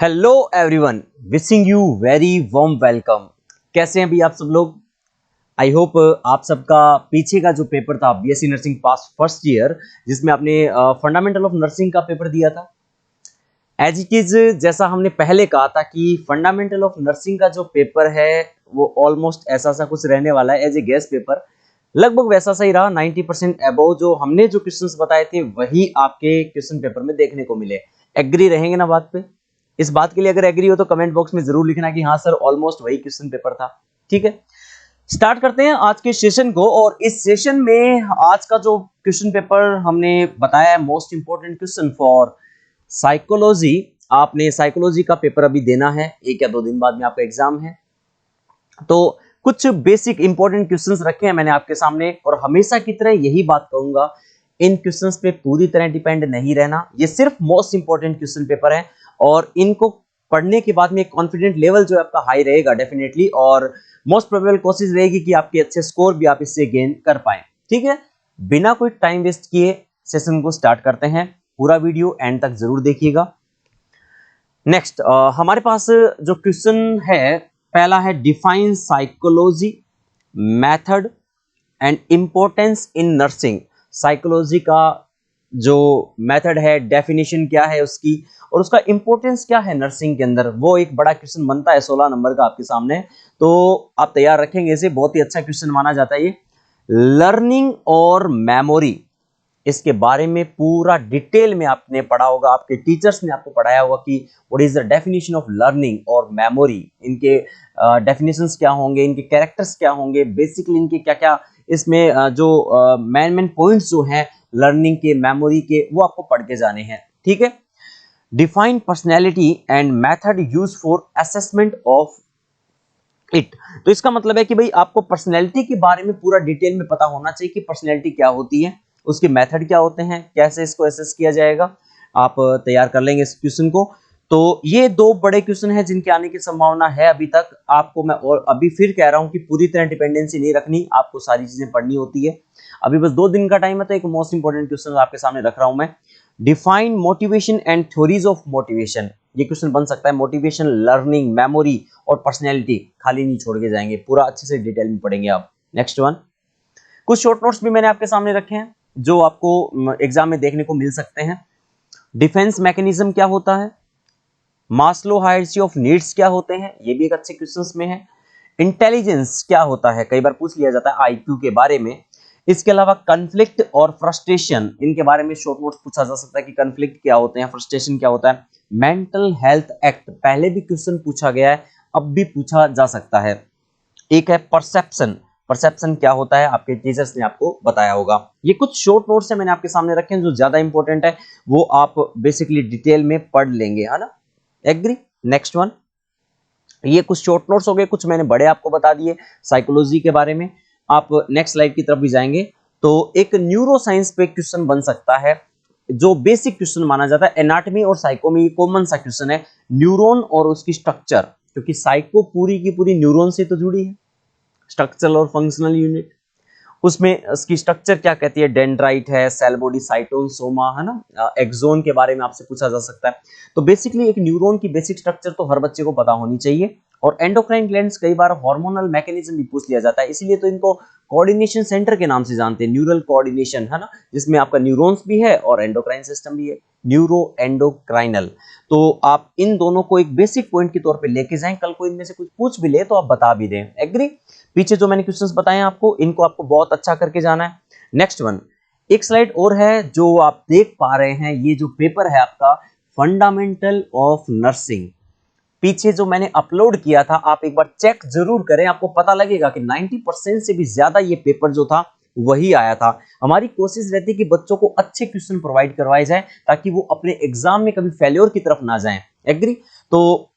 Hello everyone, wishing you very warm welcome. कैसे हैं अभी आप सब लोग? आई होप आप सबका पीछे का जो पेपर था बीएससी नर्सिंग पास फर्स्ट ईयर, जिसमें आपने फंडामेंटल ऑफ नर्सिंग का पेपर दिया था, एज इट इज जैसा हमने पहले कहा था कि फंडामेंटल ऑफ नर्सिंग का जो पेपर है वो ऑलमोस्ट ऐसा सा कुछ रहने वाला है। एज ए गेस्ट पेपर लगभग वैसा सही रहा। 90% अबव जो हमने जो क्वेश्चंस बताए थे वही आपके क्वेश्चन पेपर में देखने को मिले। एग्री रहेंगे ना बात पे? इस बात के लिए अगर एग्री हो तो कमेंट बॉक्स में जरूर लिखना कि हाँ सर, ऑलमोस्ट वही क्वेश्चन पेपर था। ठीक है, स्टार्ट करते हैं आज के सेशन को। और इस सेशन में आज का जो क्वेश्चन पेपर हमने बताया है, most important question for psychology. आपने साइकोलॉजी का पेपर अभी देना है, 1 या 2 दिन बाद में आपका एग्जाम है। तो कुछ बेसिक इंपॉर्टेंट क्वेश्चंस रखे हैं मैंने आपके सामने, और हमेशा की तरह यही बात कहूंगा, इन क्वेश्चंस पे पूरी तरह डिपेंड नहीं रहना। ये सिर्फ मोस्ट इंपॉर्टेंट क्वेश्चन पेपर है और इनको पढ़ने के बाद में एक कॉन्फिडेंट लेवल जो है आपका हाई रहेगा डेफिनेटली, और मोस्ट प्रोबेबल कोशिश रहेगी कि आपके अच्छे स्कोर भी आप इससे गेन कर पाए। ठीक है, बिना कोई टाइम वेस्ट किए सेशन को स्टार्ट करते हैं। पूरा वीडियो एंड तक जरूर देखिएगा। नेक्स्ट हमारे पास जो क्वेश्चन है, पहला है define psychology method and importance in nursing. Psychology का जो मेथड है, डेफिनेशन क्या है उसकी, और उसका इंपॉर्टेंस क्या है नर्सिंग के अंदर, वो एक बड़ा क्वेश्चन बनता है 16 नंबर का आपके सामने। तो आप तैयार रखेंगे इसे, बहुत ही अच्छा क्वेश्चन माना जाता है ये। लर्निंग और मेमोरी, इसके बारे में पूरा डिटेल में आपने पढ़ा होगा, आपके टीचर्स ने आपको पढ़ाया होगा कि what is the definition of learning और मेमोरी। इनके डेफिनेशंस क्या होंगे, इनके कैरेक्टर्स क्या होंगे, बेसिकली इनके क्या क्या इसमें जो मेन पॉइंट्स जो हैं लर्निंग के, मेमोरी के, वो आपको पढ़ के जाने हैं। ठीक है, define personality and method use for assessment of it. तो इसका मतलब है कि भाई आपको पर्सनैलिटी के बारे में पूरा डिटेल में पता होना चाहिए कि पर्सनैलिटी क्या होती है, उसके मेथड क्या होते हैं, कैसे इसको असेस किया जाएगा। आप तैयार कर लेंगे इस क्वेश्चन को। तो ये 2 बड़े क्वेश्चन हैं जिनके आने की संभावना है अभी तक। आपको मैं और अभी फिर कह रहा हूं कि पूरी तरह डिपेंडेंसी नहीं रखनी, आपको सारी चीजें पढ़नी होती है। अभी बस 2 दिन का टाइम है, तो एक मोस्ट इंपोर्टेंट क्वेश्चन आपके सामने रख रहा हूं मैं। Define motivation and theories of motivation. ये क्वेश्चन बन सकता है। मोटिवेशन, लर्निंग, मेमोरी और पर्सनैलिटी खाली नहीं छोड़ के जाएंगे, पूरा अच्छे से डिटेल में पढ़ेंगे आप। नेक्स्ट वन, कुछ शॉर्ट नोट्स भी मैंने आपके सामने रखे हैं जो आपको एग्जाम में देखने को मिल सकते हैं। डिफेंस मैकेनिज्म क्या होता है, मास्लो हायरार्की ऑफ नीड्स क्या होते हैं, ये भी एक अच्छे क्वेश्चंस में है। इंटेलिजेंस क्या होता है, कई बार पूछ लिया जाता है आईक्यू के बारे में। इसके अलावा कन्फ्लिक्ट और फ्रस्ट्रेशन, इनके बारे में शॉर्ट नोट्स पूछा जा सकता है कि कन्फ्लिक्ट क्या होते हैं, फ्रस्ट्रेशन क्या होता है। मेंटल हेल्थ एक्ट, पहले भी क्वेश्चन पूछा गया है, अब भी पूछा जा सकता है। एक है परसेप्शन, परसेप्शन क्या होता है, आपके टीचर्स ने आपको बताया होगा। ये कुछ शॉर्ट नोट्स है मैंने आपके सामने रखे हैं जो ज्यादा इंपॉर्टेंट है, वो आप बेसिकली डिटेल में पढ़ लेंगे, है ना? एग्री? नेक्स्ट वन, ये कुछ शॉर्ट नोट्स हो गए, कुछ मैंने बड़े आपको बता दिए साइकोलॉजी के बारे में। आप नेक्स्ट स्लाइड की तरफ भी जाएंगे तो एक न्यूरो साइंस पे क्वेश्चन बन सकता है, जो बेसिक क्वेश्चन माना जाता है। एनाटॉमी और साइको में कॉमन सा क्वेश्चन है, न्यूरॉन और उसकी स्ट्रक्चर, क्योंकि साइको पूरी की पूरी न्यूरॉन से तो जुड़ी है, स्ट्रक्चरल और फंक्शनल यूनिट। उसमें उसकी स्ट्रक्चर क्या कहती है, डेंड्राइट है, सेल बॉडी, साइटोन, सोमा, है ना, एक्सोन के बारे में आपसे पूछा जा सकता है। तो बेसिकली एक न्यूरॉन की बेसिक स्ट्रक्चर तो हर बच्चे को पता होनी चाहिए। और एंडोक्राइन ग्लैंड्स, कई बार हार्मोनल मैकेनिज्म भी पूछ लिया जाता है, इसीलिए तो इनको कोऑर्डिनेशन सेंटर के नाम से जानते हैं, न्यूरल कोऑर्डिनेशन, है ना, जिसमें आपका न्यूरॉन्स भी है और एंडोक्राइन सिस्टम भी है, न्यूरो एंडोक्राइनल। तो आप इन दोनों को एक बेसिक पॉइंट के तौर पे लेके जाएं, कल को इनमें से कुछ पूछ भी ले तो आप बता भी दें। एग्री? पीछे जो मैंने क्वेश्चंस बताए हैं आपको, इनको आपको बहुत अच्छा करके जाना है। नेक्स्ट वन, एक स्लाइड और है जो आप देख पा रहे हैं, ये जो पेपर है आपका फंडामेंटल ऑफ नर्सिंग, पीछे जो मैंने अपलोड किया था आप एक बार चेक जरूर करें, आपको पता लगेगा कि 90% से भी ज्यादा ये पेपर जो था वही आया था। हमारी कोशिश रहती है कि बच्चों को अच्छे क्वेश्चन प्रोवाइड करवाए जाए ताकि वो अपने एग्जाम में कभी फेल्योर की तरफ ना जाएं। एग्री? तो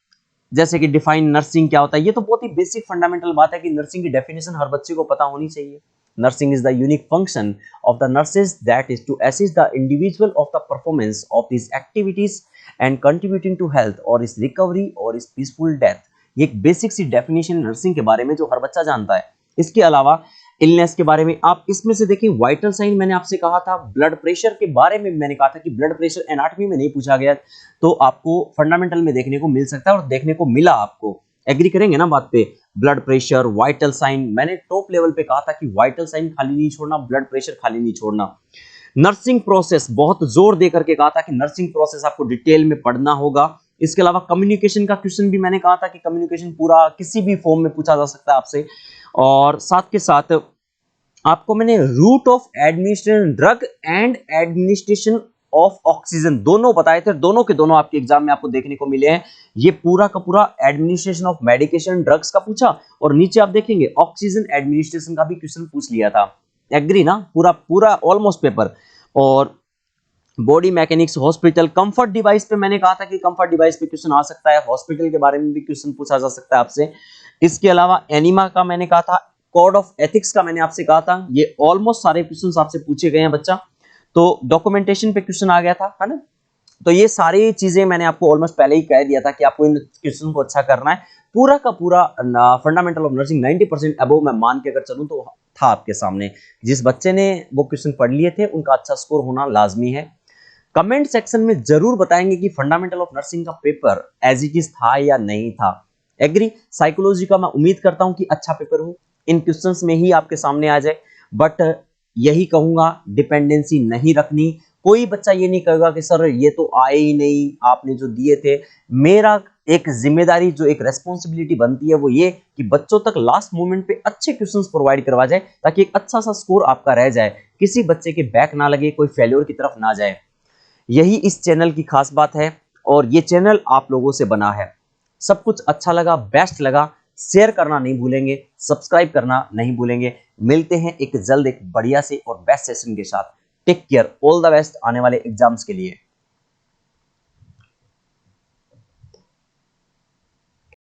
जैसे कि डिफाइन नर्सिंग क्या होता है, ये तो बहुत ही बेसिक फंडामेंटल बात है कि नर्सिंग की डेफिनेशन हर बच्चे को पता होनी चाहिए। Nursing is the unique function of the nurses that is to assist the individual of the performance of this activities and contributing to health or its recovery और इस पीसफुल डेथ। ये एक बेसिक सी definition nursing के बारे में जो हर बच्चा जानता है। इसके अलावा इलनेस के बारे में। आप इसमें से देखिए वाइटल साइन मैंने आपसे कहा था, ब्लड प्रेशर के बारे में मैंने कहा था कि ब्लड प्रेशर एनाटॉमी में नहीं पूछा गया, तो आपको फंडामेंटल में देखने को मिल सकता है और देखने को मिला आपको। एग्री करेंगे ना बात पे? ब्लड प्रेशर, वाइटल साइन, मैंने टॉप लेवल पे कहा था कि वाइटल साइन खाली नहीं छोड़ना, ब्लड प्रेशर खाली नहीं छोड़ना। नर्सिंग प्रोसेस बहुत जोर दे करके कहा था कि नर्सिंग प्रोसेस आपको डिटेल में पढ़ना होगा। इसके अलावा कम्युनिकेशन का क्वेश्चन भी मैंने कहा था कि कम्युनिकेशन पूरा किसी भी फॉर्म में पूछा जा सकता है आपसे। और साथ के साथ आपको मैंने route of administration drug and administration of oxygen दोनों बताए थे, दोनों के दोनों आपके एग्जाम में आपको देखने को मिले हैं। ये पूरा का पूरा एडमिनिस्ट्रेशन ऑफ मेडिकेशन ड्रग्स का पूछा, और नीचे आप देखेंगे ऑक्सीजन एडमिनिस्ट्रेशन का भी क्वेश्चन पूछ लिया था। एग्री ना? पूरा पूरा ऑलमोस्ट पेपर। और body mechanics, hospital, comfort device पे मैंने कहा था कि कंफर्ट डिवाइस पे क्वेश्चन आ सकता है, हॉस्पिटल के बारे में भी क्वेश्चन पूछा जा सकता है आपसे। इसके अलावा एनिमा का मैंने कहा था, कोड ऑफ एथिक्स का मैंने आपसे कहा था। ये ऑलमोस्ट सारे क्वेश्चन आपसे पूछे गए हैं बच्चा। तो डॉक्यूमेंटेशन पे क्वेश्चन आ गया था, है ना? तो ये सारी चीजें मैंने आपको ऑलमोस्ट पहले ही कह दिया था कि आपको इन क्वेश्चन को अच्छा करना है। पूरा का पूरा फंडामेंटल ऑफ नर्सिंग 90% अबव मैं मान के अगर चलूं तो था आपके सामने। जिस बच्चे ने वो क्वेश्चन पढ़ लिए थे उनका अच्छा स्कोर होना लाजमी है। कमेंट सेक्शन में जरूर बताएंगे कि फंडामेंटल ऑफ नर्सिंग का पेपर एज इट इज था या नहीं था। एग्री? साइकोलॉजी का मैं उम्मीद करता हूं कि अच्छा पेपर हो, इन क्वेश्चंस में ही आपके सामने आ जाए। बट यही कहूंगा, डिपेंडेंसी नहीं रखनी। कोई बच्चा ये नहीं कहेगा कि सर ये तो आए ही नहीं, आपने जो दिए थे। मेरा एक जिम्मेदारी, जो एक रेस्पॉन्सिबिलिटी बनती है वो ये कि बच्चों तक लास्ट मोमेंट पे अच्छे क्वेश्चंस प्रोवाइड करवा जाए, ताकि एक अच्छा सा स्कोर आपका रह जाए, किसी बच्चे के बैक ना लगे, कोई फेल्योर की तरफ ना जाए। यही इस चैनल की खास बात है, और ये चैनल आप लोगों से बना है। सब कुछ अच्छा लगा, बेस्ट लगा, शेयर करना नहीं भूलेंगे, सब्सक्राइब करना नहीं भूलेंगे। मिलते हैं एक जल्द एक बढ़िया से और बेस्ट सेशन के साथ। Take care, all the best आने वाले एग्जाम्स के लिए।